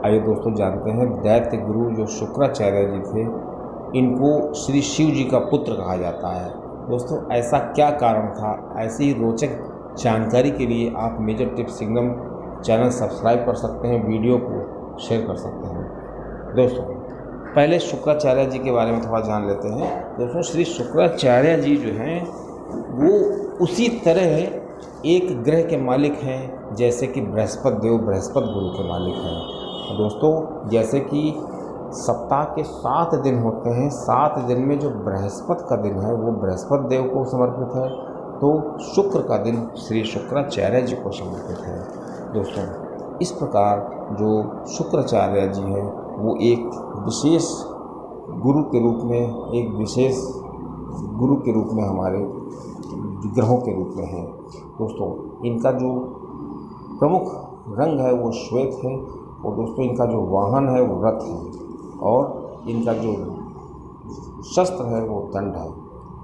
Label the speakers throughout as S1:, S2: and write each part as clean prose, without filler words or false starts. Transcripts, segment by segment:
S1: आइए दोस्तों जानते हैं, दैत्य गुरु जो शुक्राचार्य जी थे, इनको श्री शिव जी का पुत्र कहा जाता है। दोस्तों ऐसा क्या कारण था? ऐसी रोचक जानकारी के लिए आप मेजर टिप्स सिग्नम चैनल सब्सक्राइब कर सकते हैं, वीडियो को शेयर कर सकते हैं। दोस्तों पहले शुक्राचार्य जी के बारे में थोड़ा जान लेते हैं। दोस्तों श्री शुक्राचार्य जी जो हैं वो उसी तरह एक ग्रह के मालिक हैं जैसे कि बृहस्पति देव बृहस्पति गुरु के मालिक हैं। दोस्तों जैसे कि सप्ताह के 7 दिन होते हैं, 7 दिन में जो बृहस्पति का दिन है वो बृहस्पति देव को समर्पित है, तो शुक्र का दिन श्री शुक्राचार्य जी को समर्पित है। दोस्तों इस प्रकार जो शुक्राचार्य जी हैं वो एक विशेष गुरु के रूप में, एक विशेष गुरु के रूप में हमारे ग्रहों के रूप में हैं। दोस्तों इनका जो प्रमुख रंग है वो श्वेत है, और दोस्तों इनका जो वाहन है वो रथ है, और इनका जो शस्त्र है वो दंड है,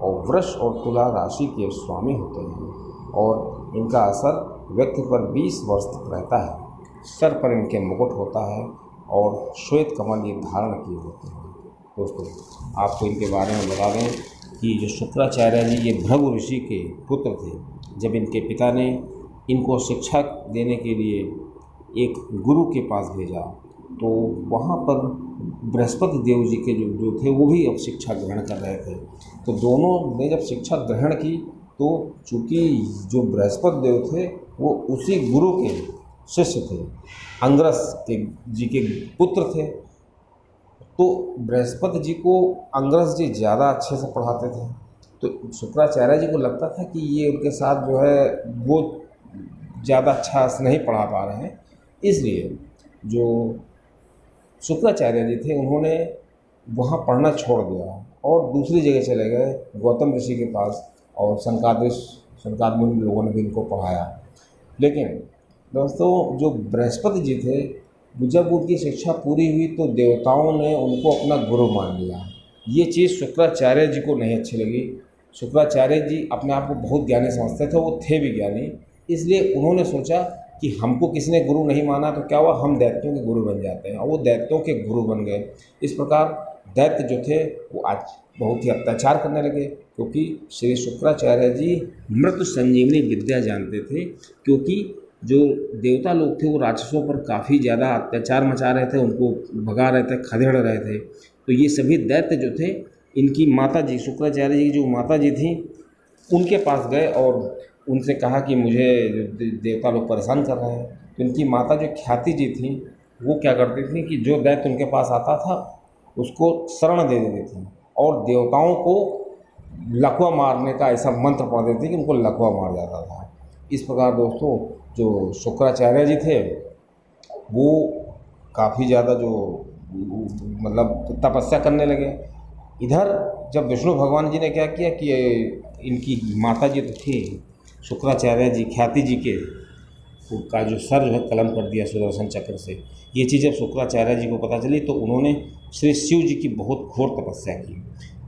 S1: और वृष और तुला राशि के स्वामी होते हैं, और इनका असर व्यक्ति पर 20 वर्ष तक रहता है। सर पर इनके मुकुट होता है और श्वेत कमल ये धारण किए होते हैं। दोस्तों आपको इनके बारे में बता दें कि जो शुक्राचार्य जी ये भृगु ऋषि के पुत्र थे। जब इनके पिता ने इनको शिक्षा देने के लिए एक गुरु के पास भेजा, तो वहाँ पर बृहस्पति देव जी के जो थे वो भी अब शिक्षा ग्रहण कर रहे थे। तो दोनों ने जब शिक्षा ग्रहण की, तो चूँकि जो बृहस्पति देव थे वो उसी गुरु के शिष्य थे, अंगरस जी के पुत्र थे, तो बृहस्पति जी को अंगरस जी ज़्यादा अच्छे से पढ़ाते थे। तो शुक्राचार्य जी को लगता था कि ये उनके साथ जो है वो ज़्यादा अच्छा नहीं पढ़ा पा रहे हैं, इसलिए जो शुक्राचार्य जी थे उन्होंने वहाँ पढ़ना छोड़ दिया और दूसरी जगह चले गए गौतम ऋषि के पास, और सनकादिक लोगों ने भी इनको पढ़ाया। लेकिन दोस्तों जो बृहस्पति जी थे, जब उनकी शिक्षा पूरी हुई तो देवताओं ने उनको अपना गुरु मान लिया। ये चीज़ शुक्राचार्य जी को नहीं अच्छी लगी। शुक्राचार्य जी अपने आप को बहुत ज्ञानी समझते थे, वो थे भी ज्ञानी, इसलिए उन्होंने सोचा कि हमको किसी ने गुरु नहीं माना तो क्या हुआ, हम दैत्यों के गुरु बन जाते हैं, और वो दैत्यों के गुरु बन गए। इस प्रकार दैत्य जो थे वो आज बहुत ही अत्याचार करने लगे, क्योंकि श्री शुक्राचार्य जी मृत्यु संजीवनी विद्या जानते थे। क्योंकि जो देवता लोग थे वो राक्षसों पर काफ़ी ज़्यादा अत्याचार मचा रहे थे, उनको भगा रहे थे, खदेड़ रहे थे। तो ये सभी दैत्य जो थे, इनकी माता जी शुक्राचार्य जी की जो माता जी थी उनके पास गए और उनसे कहा कि मुझे देवता लोग परेशान कर रहे हैं। तो इनकी माता जो ख्याति जी थी वो क्या करती थी कि जो दैत्य उनके पास आता था उसको शरण दे देती थी, और देवताओं को लकवा मारने का ऐसा मंत्र पढ़ देती थी कि उनको लकवा मार जाता था। इस प्रकार दोस्तों जो शुक्राचार्य जी थे वो काफ़ी ज़्यादा जो मतलब तपस्या करने लगे। इधर जब विष्णु भगवान जी ने क्या किया कि इनकी माता जी तो थी शुक्राचार्य जी ख्याति जी के, उनका जो सर जो है कलम कर दिया सुदर्शन चक्र से। ये चीज़ जब शुक्राचार्य जी को पता चली तो उन्होंने श्री शिव जी की बहुत घोर तपस्या की।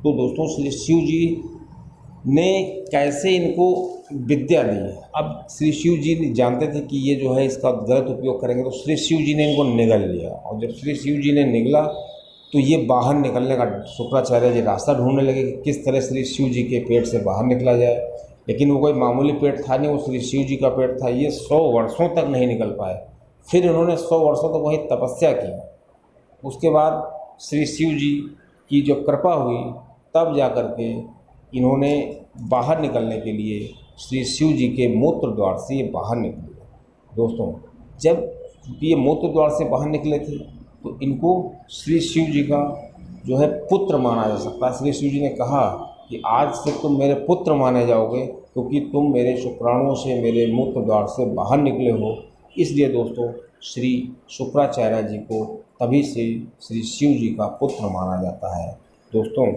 S1: तो दोस्तों श्री शिव जी ने कैसे इनको विद्या दी। अब श्री शिव जी जानते थे कि ये जो है इसका गलत उपयोग करेंगे, तो श्री शिव जी ने इनको निगल लिया, और जब श्री शिव जी ने निगला तो ये बाहर निकलने का शुक्राचार्य जी रास्ता ढूंढने लगे कि किस तरह श्री शिव जी के पेट से बाहर निकला जाए। लेकिन वो कोई मामूली पेट था नहीं, वो श्री शिव जी का पेट था। ये 100 वर्षों तक नहीं निकल पाए। फिर इन्होंने 100 वर्षों तक वही तपस्या की। उसके बाद श्री शिव जी की जो कृपा हुई तब जा कर के इन्होंने बाहर निकलने के लिए श्री शिव जी के मूत्र द्वार से ये बाहर निकले। दोस्तों जब ये मूत्र द्वार से बाहर निकले थे तो इनको श्री शिव जी का जो है पुत्र माना जा सकता है। श्री शिव जी ने कहा कि आज से तुम मेरे पुत्र माने जाओगे, क्योंकि तुम मेरे शुक्राणुओं से, मेरे मूत्र द्वार से बाहर निकले हो। इसलिए दोस्तों श्री शुक्राचार्य जी को तभी से श्री शिव जी का पुत्र माना जाता है। दोस्तों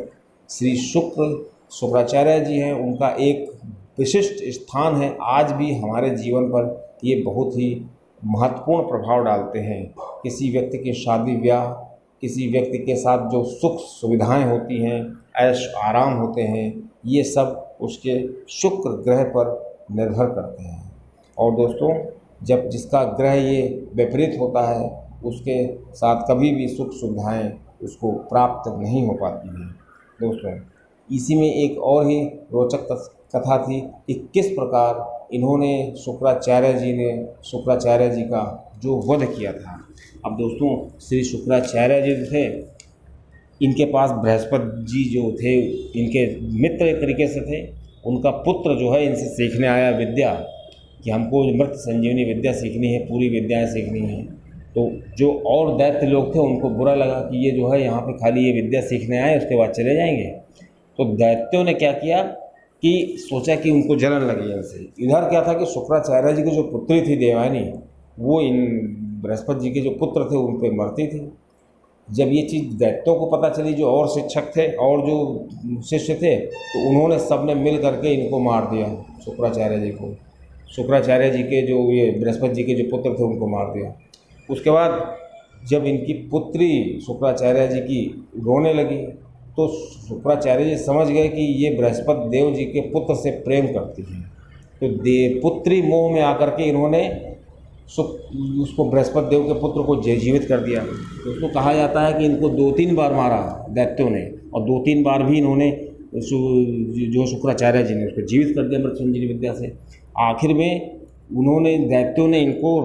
S1: श्री शुक्राचार्य जी हैं, उनका एक विशिष्ट स्थान है। आज भी हमारे जीवन पर ये बहुत ही महत्वपूर्ण प्रभाव डालते हैं। किसी व्यक्ति की शादी ब्याह, किसी व्यक्ति के साथ जो सुख सुविधाएं होती हैं, ऐश आराम होते हैं, ये सब उसके शुक्र ग्रह पर निर्भर करते हैं। और दोस्तों जब जिसका ग्रह ये विपरीत होता है उसके साथ कभी भी सुख सुविधाएं उसको प्राप्त नहीं हो पाती हैं। दोस्तों, इसी में एक और ही रोचक कथा थी कि किस प्रकार इन्होंने शुक्राचार्य जी का जो वध किया था। अब दोस्तों, श्री शुक्राचार्य जी थे, इनके पास बृहस्पति जी जो थे इनके मित्र एक तरीके से थे। उनका पुत्र जो है इनसे सीखने आया विद्या कि हमको मृत संजीवनी विद्या सीखनी है, पूरी विद्याएं सीखनी है। तो जो और दैत्य लोग थे उनको बुरा लगा कि ये जो है यहाँ पे खाली ये विद्या सीखने आए, उसके बाद चले जाएंगे। तो दैत्यों ने क्या किया कि सोचा कि उनको जलन लगी इनसे। इधर क्या था कि शुक्राचार्य जी की जो पुत्री थी देवानी, वो इन बृहस्पति जी के जो पुत्र थे उन पर मरती थी। जब ये चीज़ दैत्यों को पता चली, जो और शिक्षक थे और जो शिष्य थे, तो उन्होंने सब ने मिल करके इनको मार दिया, शुक्राचार्य जी को। शुक्राचार्य जी के जो ये बृहस्पति जी के जो पुत्र थे उनको मार दिया। उसके बाद जब इनकी पुत्री शुक्राचार्य जी की रोने लगी, तो शुक्राचार्य जी समझ गए कि ये बृहस्पति देव जी के पुत्र से प्रेम करती हैं। तो पुत्री मोह में आकर के इन्होंने उसको बृहस्पति देव के पुत्र को जीवित कर दिया। तो उसको कहा जाता है कि इनको 2-3 बार मारा दैत्यों ने, और 2-3 बार भी इन्होंने जो शुक्राचार्य जी ने उसको जीवित कर दिया मृत संजीवनी विद्या से। आखिर में उन्होंने दैत्यों ने इनको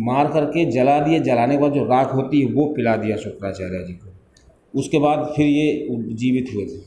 S1: मार करके जला दिए। जलाने के बाद जो राख होती है वो पिला दिया शुक्राचार्य जी को। उसके बाद फिर ये जीवित हुए थे।